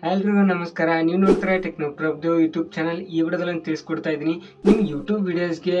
ಎಲ್ರಿಗೂ ನಮಸ್ಕಾರ. ನೀವು ನೋಡ್ತಾರೆ ಟೆಕ್ನೋ ಪ್ರಭ್ದೇವ್ ಯೂಟ್ಯೂಬ್ ಚಾನಲ್. ಈ ವಿಡಿಯೋದಲ್ಲಿ ನಾನು ತಿಳಿಸ್ಕೊಡ್ತಾ ಇದ್ದೀನಿ, ನಿಮ್ಮ ಯೂಟ್ಯೂಬ್ ವಿಡಿಯೋಸ್ಗೆ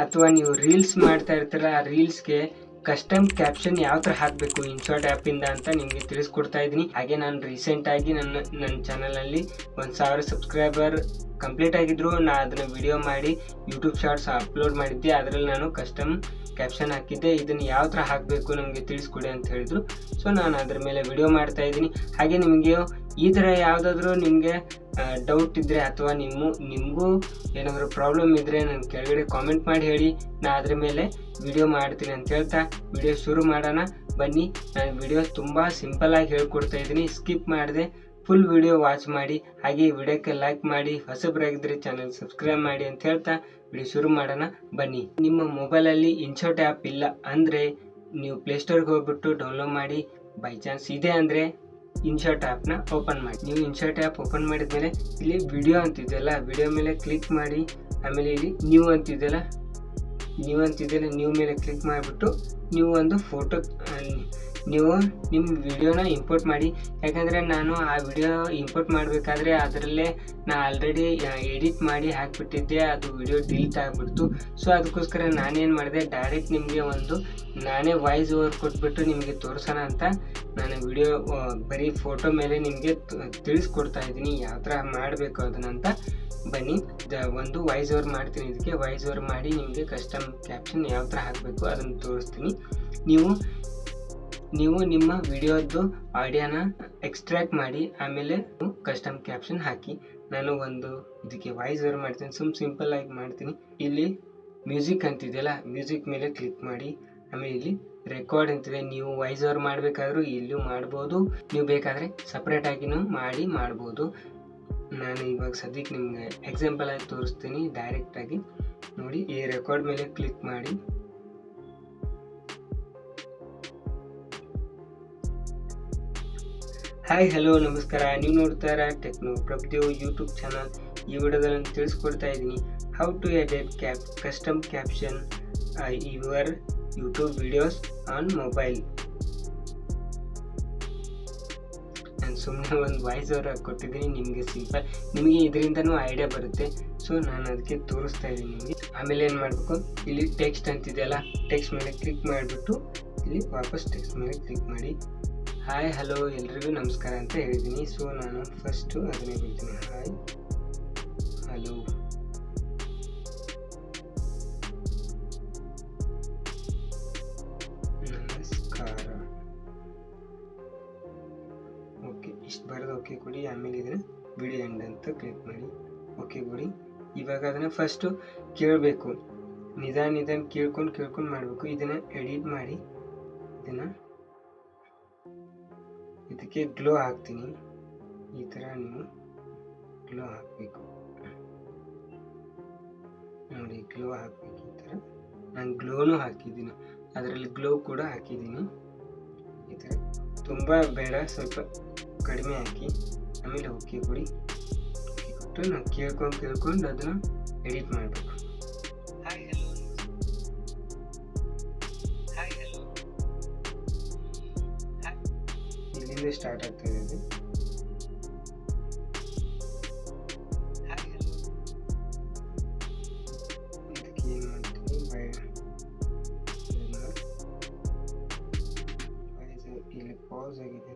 ಅಥವಾ ನೀವು ರೀಲ್ಸ್ ಮಾಡ್ತಾ ಇರ್ತೀರ, ಆ ರೀಲ್ಸ್ಗೆ ಕಸ್ಟಮ್ ಕ್ಯಾಪ್ಷನ್ ಯಾವ ಥರ ಹಾಕಬೇಕು ಇನ್ಶಾರ್ಟ್ ಆ್ಯಪಿಂದ ಅಂತ ನಿಮಗೆ ತಿಳಿಸ್ಕೊಡ್ತಾ ಇದ್ದೀನಿ. ಹಾಗೆ ನಾನು ರೀಸೆಂಟಾಗಿ ನನ್ನ ಚಾನಲಲ್ಲಿ 1000 ಸಬ್ಸ್ಕ್ರೈಬರ್ ಕಂಪ್ಲೀಟ್ ಆಗಿದ್ರು. ನಾನು ಅದನ್ನು ವಿಡಿಯೋ ಮಾಡಿ ಯೂಟ್ಯೂಬ್ ಶಾರ್ಟ್ಸ್ ಅಪ್ಲೋಡ್ ಮಾಡಿದ್ದೆ. ಅದರಲ್ಲಿ ನಾನು ಕಸ್ಟಮ್ ಕ್ಯಾಪ್ಷನ್ ಹಾಕಿದ್ದೆ. ಇದನ್ನು ಯಾವ ಥರ ಹಾಕಬೇಕು ನಮಗೆ ತಿಳಿಸ್ಕೊಡಿ ಅಂತ ಹೇಳಿದ್ರು. ಸೊ ನಾನು ಅದ್ರ ಮೇಲೆ ವಿಡಿಯೋ ಮಾಡ್ತಾ ಇದ್ದೀನಿ. ಹಾಗೆ ನಿಮಗೆ ಈ ಥರ ಯಾವುದಾದ್ರೂ ನಿಮಗೆ ಡೌಟ್ ಇದ್ದರೆ ಅಥವಾ ನಿಮಗೂ ಏನಾದರೂ ಪ್ರಾಬ್ಲಮ್ ಇದ್ದರೆ ನನ್ನ ಕೆಳಗಡೆ ಕಾಮೆಂಟ್ ಮಾಡಿ ಹೇಳಿ, ನಾನು ಅದ್ರ ಮೇಲೆ ವಿಡಿಯೋ ಮಾಡ್ತೀನಿ ಅಂತ ಹೇಳ್ತಾ ವಿಡಿಯೋ ಶುರು ಮಾಡೋಣ ಬನ್ನಿ. ನಾನು ವಿಡಿಯೋ ತುಂಬ ಸಿಂಪಲ್ಲಾಗಿ ಹೇಳ್ಕೊಡ್ತಾ ಇದ್ದೀನಿ, ಸ್ಕಿಪ್ ಮಾಡಿದೆ ಫುಲ್ ವಿಡಿಯೋ ವಾಚ್ ಮಾಡಿ. ಹಾಗೆ ಈ ವಿಡಿಯೋಕ್ಕೆ ಲೈಕ್ ಮಾಡಿ, ಹೊಸಬರಾಗಿದ್ದರೆ ಚಾನಲ್ ಸಬ್ಸ್ಕ್ರೈಬ್ ಮಾಡಿ ಅಂತ ಹೇಳ್ತಾ ವಿಡಿಯೋ ಶುರು ಮಾಡೋಣ ಬನ್ನಿ. ನಿಮ್ಮ ಮೊಬೈಲಲ್ಲಿ ಇನ್ಶಾರ್ಟ್ ಆ್ಯಪ್ ಇಲ್ಲ ಅಂದರೆ ನೀವು ಪ್ಲೇಸ್ಟೋರ್ಗೆ ಹೋಗ್ಬಿಟ್ಟು ಡೌನ್ಲೋಡ್ ಮಾಡಿ. ಬೈ ಚಾನ್ಸ್ ಇದೆ ಅಂದರೆ ಇನ್ಶಾರ್ಟ್ ಆ್ಯಪ್ನ ಓಪನ್ ಮಾಡಿ. ನೀವು ಇನ್ಶಾರ್ಟ್ ಆ್ಯಪ್ ಓಪನ್ ಮಾಡಿದ್ಮೇಲೆ ಇಲ್ಲಿ ವಿಡಿಯೋ ಅಂತಿದೆಯಲ್ಲ, ವಿಡಿಯೋ ಮೇಲೆ ಕ್ಲಿಕ್ ಮಾಡಿ. ಆಮೇಲೆ ಇಲ್ಲಿ ನ್ಯೂ ಅಂತಿದೆಯಲ್ಲ, ನ್ಯೂ ಮೇಲೆ ಕ್ಲಿಕ್ ಮಾಡಿಬಿಟ್ಟು ನೀವು ಒಂದು ಫೋಟೋ ನೀವು ನಿಮ್ಮ ವಿಡಿಯೋನ ಇಂಪೋರ್ಟ್ ಮಾಡಿ. ಯಾಕಂದರೆ ನಾನು ಆ ವಿಡಿಯೋ ಇಂಪೋರ್ಟ್ ಮಾಡಬೇಕಾದ್ರೆ ಅದರಲ್ಲೇ ನಾನು ಆಲ್ರೆಡಿ ಎಡಿಟ್ ಮಾಡಿ ಹಾಕಿಬಿಟ್ಟಿದ್ದೆ, ಅದು ವಿಡಿಯೋ ಡಿಲೀಟ್ ಆಗಿಬಿಡ್ತು. ಸೊ ಅದಕ್ಕೋಸ್ಕರ ನಾನೇನು ಮಾಡಿದೆ, ಡೈರೆಕ್ಟ್ ನಿಮಗೆ ನಾನೇ ವಾಯ್ಸ್ ಓವರ್ ಕೊಟ್ಬಿಟ್ಟು ನಿಮಗೆ ತೋರಿಸೋಣ ಅಂತ ನಾನು ವಿಡಿಯೋ ಬರೀ ಫೋಟೋ ಮೇಲೆ ನಿಮಗೆ ತಿಳಿಸ್ಕೊಡ್ತಾ ಇದ್ದೀನಿ ಯಾವ ಥರ ಮಾಡಬೇಕು ಅದನ್ನಂತ. ಬನ್ನಿ ಒಂದು ವಾಯ್ಸ್ ಓವರ್ ಮಾಡ್ತೀನಿ. ಇದಕ್ಕೆ ವಾಯ್ಸ್ ಓವರ್ ಮಾಡಿ ನಿಮಗೆ ಕಸ್ಟಮ್ ಕ್ಯಾಪ್ಷನ್ ಯಾವ ಥರ ಹಾಕಬೇಕು ಅದನ್ನು ತೋರಿಸ್ತೀನಿ. ನೀವು ನಿಮ್ಮ ವಿಡಿಯೋದ್ದು ಆಡಿಯೋನ ಎಕ್ಸ್ಟ್ರಾಕ್ಟ್ ಮಾಡಿ ಆಮೇಲೆ ಕಸ್ಟಮ್ ಕ್ಯಾಪ್ಷನ್ ಹಾಕಿ. ನಾನು ಇದಕ್ಕೆ ವಾಯ್ಸ್ ಓವರ್ ಮಾಡ್ತೀನಿ, ಸಿಂಪಲ್ ಆಗಿ ಮಾಡ್ತೀನಿ. ಇಲ್ಲಿ ಮ್ಯೂಸಿಕ್ ಅಂತಿದೆಯಲ್ಲ, ಮ್ಯೂಸಿಕ್ ಮೇಲೆ ಕ್ಲಿಕ್ ಮಾಡಿ. ಆಮೇಲೆ ಇಲ್ಲಿ ರೆಕಾರ್ಡ್ ಅಂತಿದೆ. ನೀವು ವಾಯ್ಸ್ ಓವರ್ ಮಾಡಬೇಕಾದ್ರೂ ಇಲ್ಲೂ ಮಾಡ್ಬೋದು, ನೀವು ಬೇಕಾದರೆ ಸಪ್ರೇಟ್ ಆಗಿನೂ ಮಾಡ್ಬೋದು. ನಾನು ಇವಾಗ ಸದ್ಯಕ್ಕೆ ನಿಮಗೆ ಎಕ್ಸಾಂಪಲ್ ಆಗಿ ತೋರಿಸ್ತೀನಿ. ಡೈರೆಕ್ಟಾಗಿ ನೋಡಿ, ಈ ರೆಕಾರ್ಡ್ ಮೇಲೆ ಕ್ಲಿಕ್ ಮಾಡಿ. ಹಾಯ್ ಹಲೋ ನಮಸ್ಕಾರ. ನೀವು ನೋಡ್ತಾ ಇರ ಟೆಕ್ನೋ ಪ್ರಭ್ದೇವ್ ಯೂಟ್ಯೂಬ್ ಚಾನಲ್. ಈ ವಿಡಿಯೋದಲ್ಲಿ ನಾನು ತಿಳಿಸ್ಕೊಡ್ತಾ ಇದ್ದೀನಿ how to edit custom caption your YouTube videos on mobile. ನಾನು ಸುಮ್ಮನೆ ಒಂದು ವಾಯ್ಸ್ ಓವರ್ ಕೊಟ್ಟಿದ್ದೀನಿ ನಿಮಗೆ ಸಿಂಪಲ್, ನಿಮಗೆ ಇದರಿಂದನೂ ಐಡಿಯಾ ಬರುತ್ತೆ. ಸೊ ನಾನು ಅದಕ್ಕೆ ತೋರಿಸ್ತಾ ಇದ್ದೀನಿ ನಿಮಗೆ. ಆಮೇಲೆ ಏನು ಮಾಡಬೇಕು, ಇಲ್ಲಿ ಟೆಕ್ಸ್ಟ್ ಅಂತಿದೆಯಲ್ಲ, ಟೆಕ್ಸ್ಟ್ ಮೇಲೆ ಕ್ಲಿಕ್ ಮಾಡಿಬಿಟ್ಟು ಇಲ್ಲಿ ವಾಪಸ್ ಟೆಕ್ಸ್ಟ್ ಮೇಲೆ ಕ್ಲಿಕ್ ಮಾಡಿ. ಹಾಯ್ ಹಲೋ ಎಲ್ರಿಗೂ ನಮಸ್ಕಾರ ಅಂತ ಹೇಳಿದ್ದೀನಿ. ಸೊ ನಾನು ಫಸ್ಟು ಅದನ್ನೇ ಬಿಡ್ತೀನಿ. ಹಾಯ್ ಹಲೋ ನಮಸ್ಕಾರ. ಓಕೆ, ಇಷ್ಟು ಬರೋದು ಓಕೆ ಕೊಡಿ. ಆಮೇಲೆ ಇದನ್ನು ವಿಡಿಯೋ ಎಂಡ್ ಅಂತ ಕ್ಲಿಕ್ ಮಾಡಿ, ಓಕೆ ಕೊಡಿ. ಇವಾಗ ಅದನ್ನು ಫಸ್ಟು ಕೇಳಬೇಕು, ನಿಧಾನ ಕೇಳ್ಕೊಂಡು ಮಾಡಬೇಕು. ಇದನ್ನು ಎಡಿಟ್ ಮಾಡಿ, ಇದಕ್ಕೆ ಗ್ಲೋ ಹಾಕ್ತೀನಿ. ಈ ಥರ ನೀವು ಗ್ಲೋ ಹಾಕಬೇಕು ನೋಡಿ, ಗ್ಲೋ ಹಾಕಬೇಕು ಈ ಥರ. ನಾನು ಗ್ಲೋನು ಹಾಕಿದ್ದೀನಿ, ಅದರಲ್ಲಿ ಗ್ಲೋ ಕೂಡ ಹಾಕಿದ್ದೀನಿ. ಈ ಥರ ತುಂಬ ಬೇಡ, ಸ್ವಲ್ಪ ಕಡಿಮೆ ಹಾಕಿ. ಆಮೇಲೆ ಓಕೆ ಕೊಡಿ. ಕೊಟ್ಟು ನಾವು ಕೇಳ್ಕೊಂಡು ಅದನ್ನು ಎಡಿಟ್ ಮಾಡಬೇಕು. ಇಲ್ಲಿಂದ ಸ್ಟಾರ್ಟ್ ಆಗ್ತಾ ಇದೆ. ಇದಕ್ಕೆ ಏನು ಮಾಡ್ತೀನಿ, ಇಲ್ಲಿ ಪಾಸ್ ಆಗಿದೆ.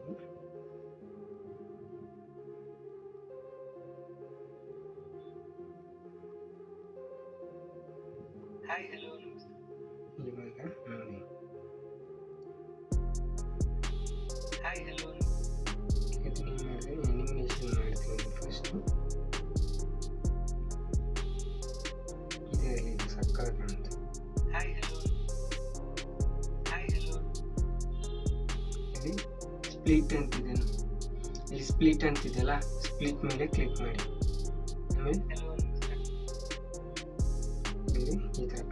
ಇವಾಗ ನೋಡಿ, ಇದನ್ನ ಮಾಡಿದ್ರೆ ಎನಿಮೇಷನ್ ಮಾಡ್ತೀನಿ ಫಸ್ಟು. ಇದರಲ್ಲಿ ಸಕ್ಕತ್ತಾಗಿ ಕಾಣುತ್ತೆ. ಇಲ್ಲಿ ಸ್ಪ್ಲಿಟ್ ಅಂತಿದೆಯಲ್ಲ, ಸ್ಪ್ಲಿಟ್ ಮೇಲೆ ಕ್ಲಿಕ್ ಮಾಡಿ. ಆಮೇಲೆ ಇಲ್ಲಿ ಈ ಥರ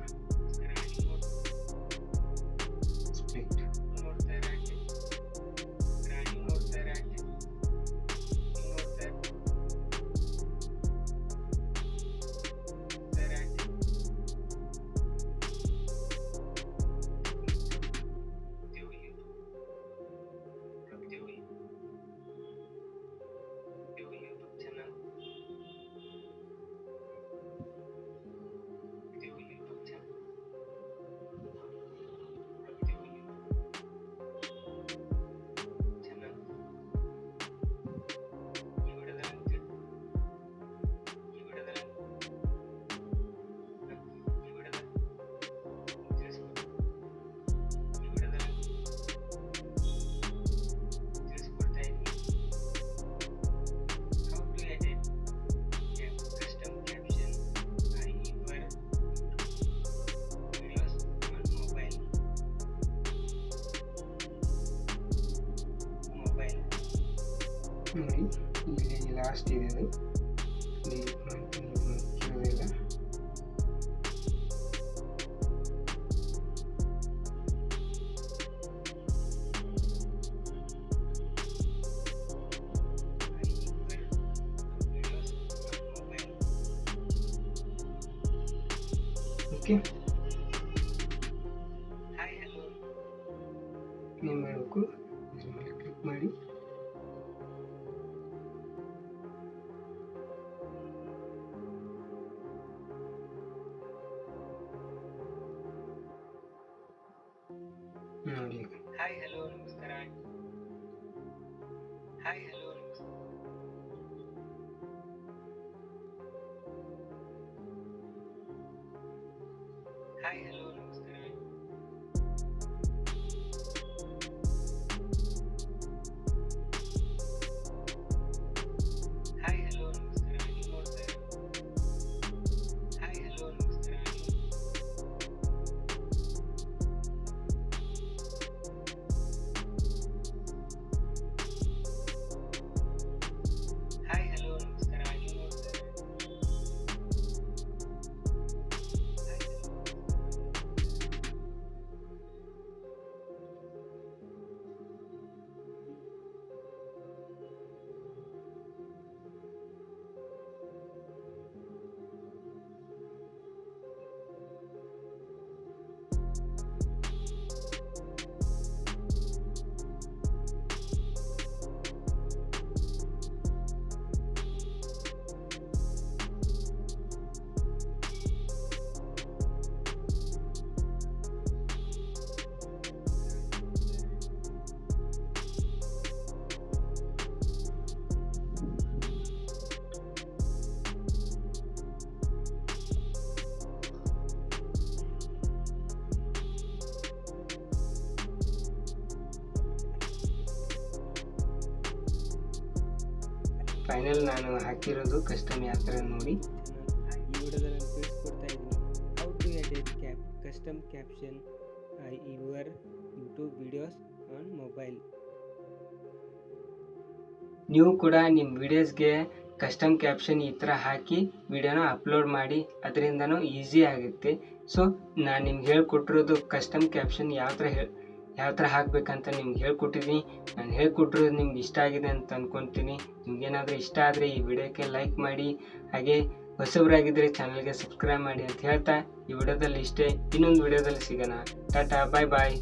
ನೋಡಿ ಇಲ್ಲಿ ಲಾಸ್ಟ್ ಇದೆ ಅದು ಡಿಲೀಟ್ ಮಾಡ್ತೀನಿ, ಇದು ಮುಖ್ಯವಿಲ್ಲ. ಓಕೆ, ಏನು ಮಾಡಬೇಕು, ಕ್ಲಿಕ್ ಮಾಡಿ ನೋಡಿ. ಹಾಯ್ ಹಲೋ ನಮಸ್ಕಾರ, ಹಾಯ್ ಹಲೋ ನಮಸ್ಕಾರ, ಹಾಯ್ ಹಲೋ ನಮಸ್ಕಾರ, ಹಾಯ್ ಹಲೋ ನಮಸ್ಕಾರ, ನೀವು ನೋಡ್ತಾ ಹಾಯ್ ಹಲೋ ನಮಸ್ಕಾರ, ಹಾಯ್ ಹಲೋ ನಮಸ್ಕಾರ, ನೀವು ನೋಡ್ತಾ ಫೈನಲ್ ನಾನು ಹಾಕಿರೋದು ಕಸ್ಟಮ್ ಯಾವ ಥರ ನೋಡಿ. ಈ ವಿಡಿಯೋದಲ್ಲಿ ನಾನು ತಿಳಿಸ್ಕೊಡ್ತಾ ಇದ್ದೀನಿ how to edit custom caption your YouTube videos on mobile. ನೀವು ಕೂಡ ನಿಮ್ಮ ವಿಡಿಯೋಸ್ಗೆ ಕಸ್ಟಮ್ ಕ್ಯಾಪ್ಷನ್ ಈ ಥರ ಹಾಕಿ ವಿಡಿಯೋನ ಅಪ್ಲೋಡ್ ಮಾಡಿ, ಅದರಿಂದನೂ ಈಸಿ ಆಗುತ್ತೆ. ಸೊ ನಾನು ನಿಮ್ಗೆ ಹೇಳ್ಕೊಟ್ಟಿರೋದು ಕಸ್ಟಮ್ ಕ್ಯಾಪ್ಷನ್ ಯಾವ ಥರ ಹಾಕಬೇಕಂತ ನಿಮ್ಗೆ ಹೇಳ್ಕೊಟ್ಟಿದ್ದೀನಿ. ನಾನು ಹೇಳ್ಕೊಟ್ಟಿರೋದು ನಿಮ್ಗೆ ಇಷ್ಟ ಆಗಿದೆ ಅಂತ ಅಂದ್ಕೊತೀನಿ. ನಿಮ್ಗೇನಾದರೂ ಇಷ್ಟ ಆದರೆ ಈ ವಿಡಿಯೋಕ್ಕೆ ಲೈಕ್ ಮಾಡಿ, ಹಾಗೆ ಹೊಸಬರಾಗಿದ್ದರೆ ಚಾನಲ್ಗೆ ಸಬ್ಸ್ಕ್ರೈಬ್ ಮಾಡಿ ಅಂತ ಹೇಳ್ತಾ ಈ ವಿಡಿಯೋದಲ್ಲಿ ಇಷ್ಟೇ. ಇನ್ನೊಂದು ವಿಡಿಯೋದಲ್ಲಿ ಸಿಗೋಣ. ಟಾಟಾ, ಬಾಯ್ ಬಾಯ್.